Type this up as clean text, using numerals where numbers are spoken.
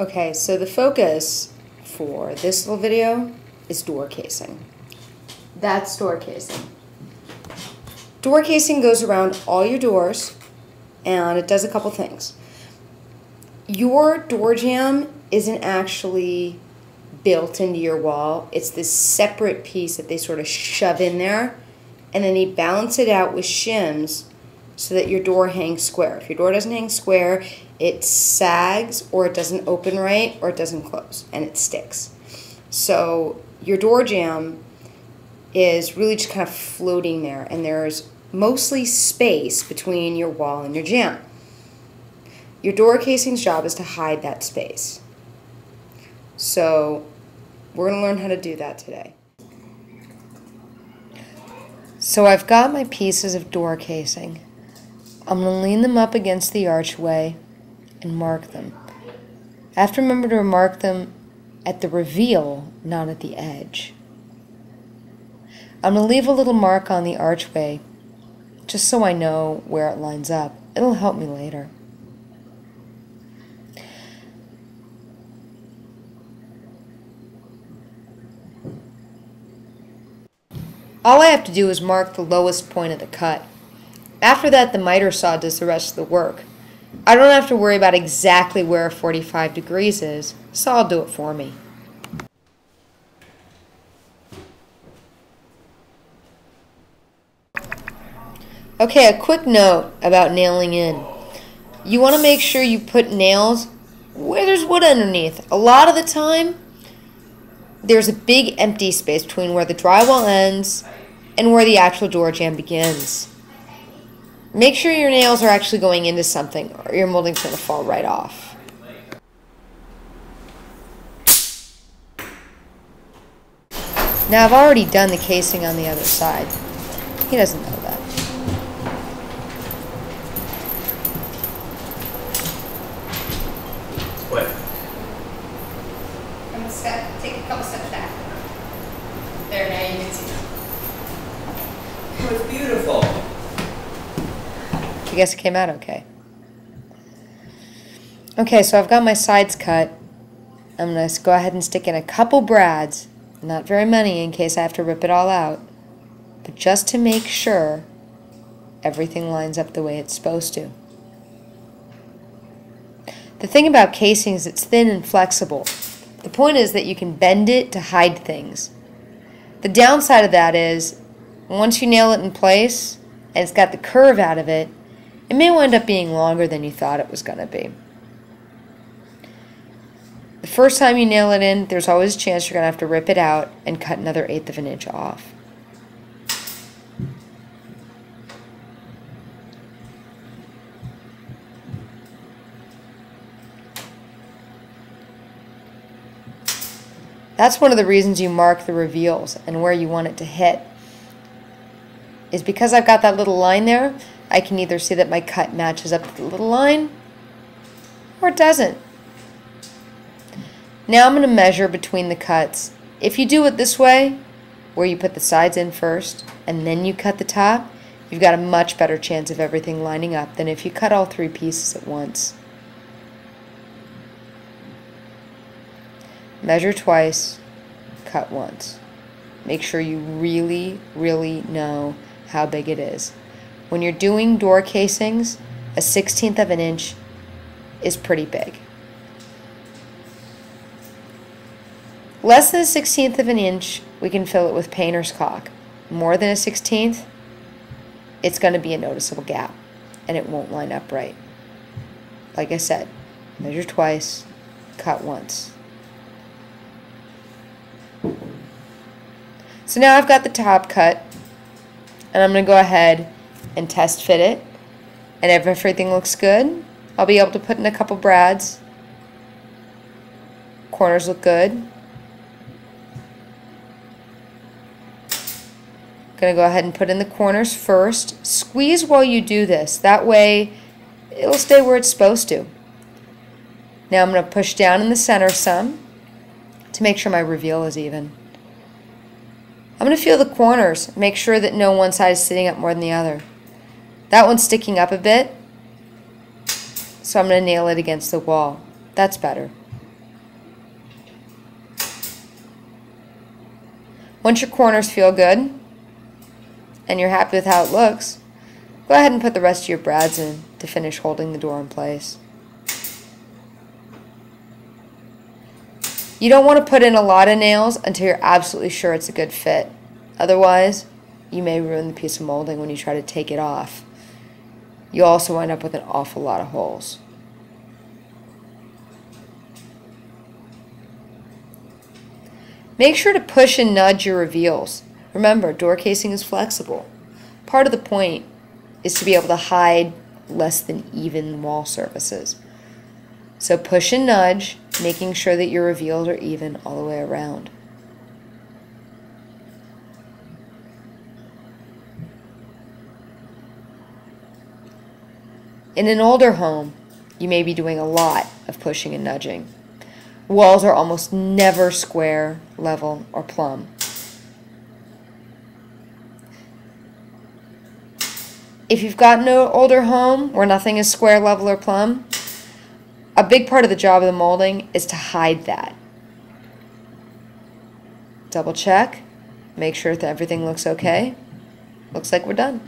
Okay, so the focus for this little video is door casing. That's door casing. Door casing goes around all your doors, and it does a couple things. Your door jamb isn't actually built into your wall. It's this separate piece that they sort of shove in there, and then they balance it out with shims so that your door hangs square. If your door doesn't hang square, it sags, or it doesn't open right, or it doesn't close, and it sticks. So your door jamb is really just kind of floating there, and there's mostly space between your wall and your jamb. Your door casing's job is to hide that space. So we're going to learn how to do that today. So I've got my pieces of door casing. I'm going to lean them up against the archway and mark them. I have to remember to mark them at the reveal, not at the edge. I'm going to leave a little mark on the archway just so I know where it lines up. It'll help me later. All I have to do is mark the lowest point of the cut. After that, the miter saw does the rest of the work. I don't have to worry about exactly where 45 degrees is, so I'll do it for me. Okay, a quick note about nailing in. You want to make sure you put nails where there's wood underneath. A lot of the time, there's a big empty space between where the drywall ends and where the actual door jamb begins. Make sure your nails are actually going into something, or your molding's going to fall right off. Now I've already done the casing on the other side. He doesn't know that. What? Take a couple steps back. There, now you can see. Oh, it's beautiful. I guess it came out okay. Okay, so I've got my sides cut. I'm going to go ahead and stick in a couple brads. Not very many in case I have to rip it all out. But just to make sure everything lines up the way it's supposed to. The thing about casing is it's thin and flexible. The point is that you can bend it to hide things. The downside of that is once you nail it in place and it's got the curve out of it, it may wind up being longer than you thought it was going to be. The first time you nail it in, there's always a chance you're going to have to rip it out and cut another 1/8 of an inch off. That's one of the reasons you mark the reveals and where you want it to hit. Is because I've got that little line there, I can either see that my cut matches up to the little line, or it doesn't. Now I'm going to measure between the cuts. If you do it this way, where you put the sides in first, and then you cut the top, you've got a much better chance of everything lining up than if you cut all 3 pieces at once. Measure twice, cut once. Make sure you really, really know how big it is. When you're doing door casings, a 1/16 of an inch is pretty big. Less than a 1/16 of an inch, we can fill it with painter's caulk. More than a 1/16, it's going to be a noticeable gap, and it won't line up right. Like I said, measure twice, cut once. So now I've got the top cut, and I'm going to go ahead and test fit it, and if everything looks good, I'll be able to put in a couple brads. Corners look good. Going to go ahead and put in the corners first. Squeeze while you do this, that way it'll stay where it's supposed to. Now I'm going to push down in the center some to make sure my reveal is even. I'm going to feel the corners, make sure that no one side is sitting up more than the other. That one's sticking up a bit, so I'm going to nail it against the wall. That's better. Once your corners feel good and you're happy with how it looks, go ahead and put the rest of your brads in to finish holding the door in place. You don't want to put in a lot of nails until you're absolutely sure it's a good fit. Otherwise, you may ruin the piece of molding when you try to take it off. You'll also wind up with an awful lot of holes. Make sure to push and nudge your reveals. Remember, door casing is flexible. Part of the point is to be able to hide less than even wall surfaces. So push and nudge, making sure that your reveals are even all the way around. In an older home, you may be doing a lot of pushing and nudging. Walls are almost never square, level, or plumb. If you've got an older home where nothing is square, level, or plumb, a big part of the job of the molding is to hide that. Double check, make sure that everything looks okay. Looks like we're done.